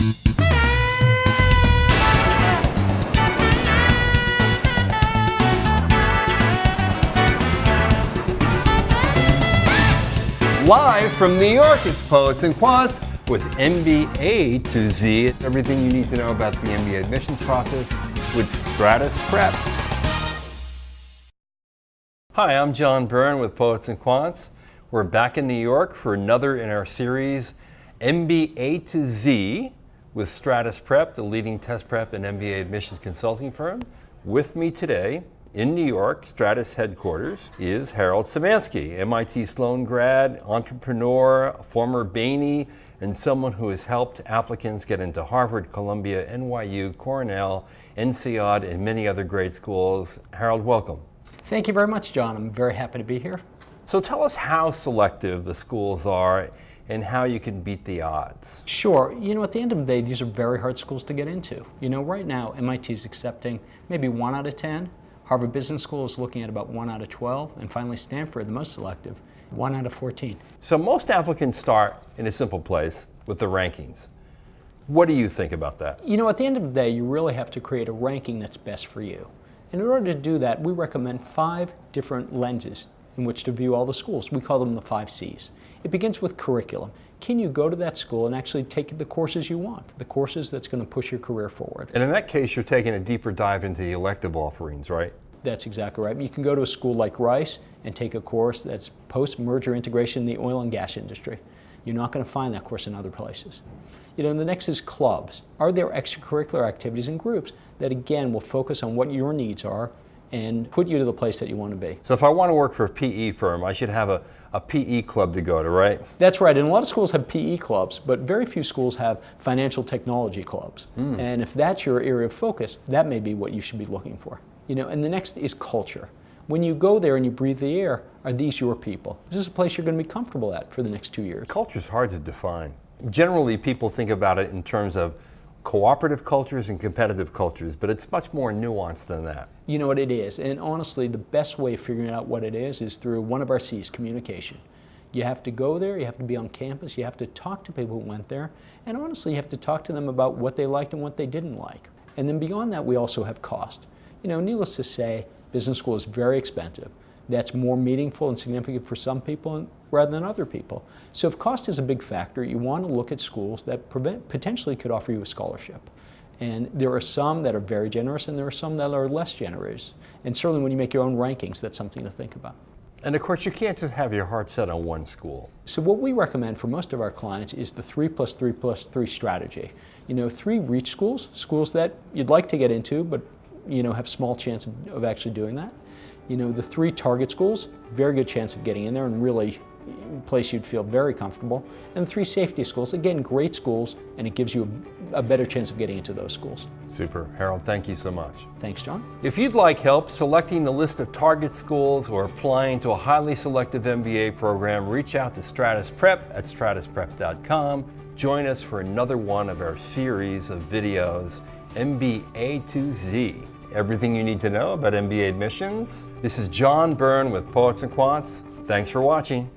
Live from New York, it's Poets and Quants with MBA to Z. Everything you need to know about the MBA admissions process with StratusPrep. Hi, I'm John Byrne with Poets and Quants. We're back in New York for another in our series, MBA to Z with StratusPrep, the leading test prep and MBA admissions consulting firm. With me today in New York, Stratus headquarters, is Harold Simansky, MIT Sloan grad, entrepreneur, former Byrne, and someone who has helped applicants get into Harvard, Columbia, NYU, Cornell, INSEAD, and many other great schools. Harold, welcome. Thank you very much, John. I'm very happy to be here. So tell us how selective the schools are and how you can beat the odds. Sure. You know, at the end of the day, these are very hard schools to get into. You know, right now, MIT is accepting maybe 1 out of 10. Harvard Business School is looking at about 1 out of 12. And finally, Stanford, the most selective, 1 out of 14. So most applicants start in a simple place with the rankings. What do you think about that? You know, at the end of the day, you really have to create a ranking that's best for you. And in order to do that, we recommend 5 different lenses in which to view all the schools. We call them the 5 C's. It begins with curriculum. Can you go to that school and actually take the courses you want, the courses that's going to push your career forward? And in that case, you're taking a deeper dive into the elective offerings, right? That's exactly right. You can go to a school like Rice and take a course that's post-merger integration in the oil and gas industry. You're not going to find that course in other places. You know, the next is clubs. Are there extracurricular activities and groups that, again, will focus on what your needs are and put you to the place that you want to be? So if I want to work for a PE firm, I should have a PE club to go to, right? That's right. And a lot of schools have PE clubs, but very few schools have financial technology clubs. And if that's your area of focus, that may be what you should be looking for. You know, and the next is culture. When you go there and you breathe the air, are these your people? Is this a place you're going to be comfortable at for the next 2 years? Culture is hard to define. Generally, people think about it in terms of cooperative cultures and competitive cultures, but it's much more nuanced than that. You know what it is, and honestly, the best way of figuring out what it is through one of our C's, communication. You have to go there, you have to be on campus, you have to talk to people who went there, and honestly, you have to talk to them about what they liked and what they didn't like. And then beyond that, we also have cost. You know, needless to say, business school is very expensive. That's more meaningful and significant for some people rather than other people. So if cost is a big factor, you want to look at schools that potentially could offer you a scholarship. And there are some that are very generous and there are some that are less generous. And certainly when you make your own rankings, that's something to think about. And of course, you can't just have your heart set on one school. So what we recommend for most of our clients is the 3+3+3 strategy. You know, 3 reach schools, schools that you'd like to get into, but you know, have small chance of actually doing that. You know, the 3 target schools, very good chance of getting in there and really a place you'd feel very comfortable. And the 3 safety schools, again, great schools, and it gives you a better chance of getting into those schools. Super. Harold, thank you so much. Thanks, John. If you'd like help selecting the list of target schools or applying to a highly selective MBA program, reach out to StratusPrep at stratusprep.com. Join us for another one of our series of videos, MBA to Z. Everything you need to know about MBA admissions. This is John Byrne with Poets and Quants. Thanks for watching.